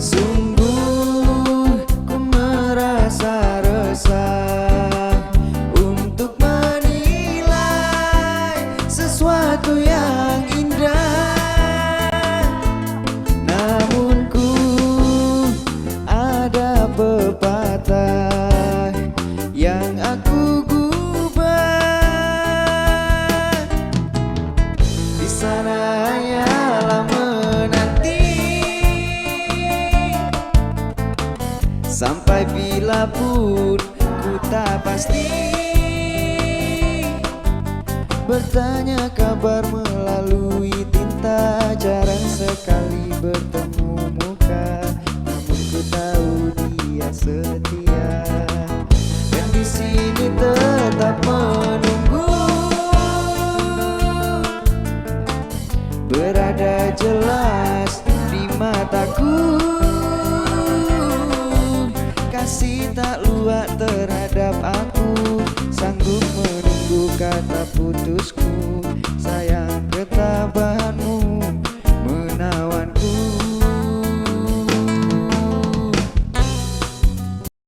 Sungguh ku merasa resah untuk menilai sesuatu yang indah. Namun ku ada pepatah yang aku gubah. Di sana hanyalah menanti sampai bila pun ku tak pasti. Bertanya kabar melalui tinta, jarang sekali bertemu muka, namun ku tahu dia setia. Dan di sini tetap menunggu, berada jelas di mataku. Kasih tak luak terhadap aku, sanggup menunggu kata putusku. Sayang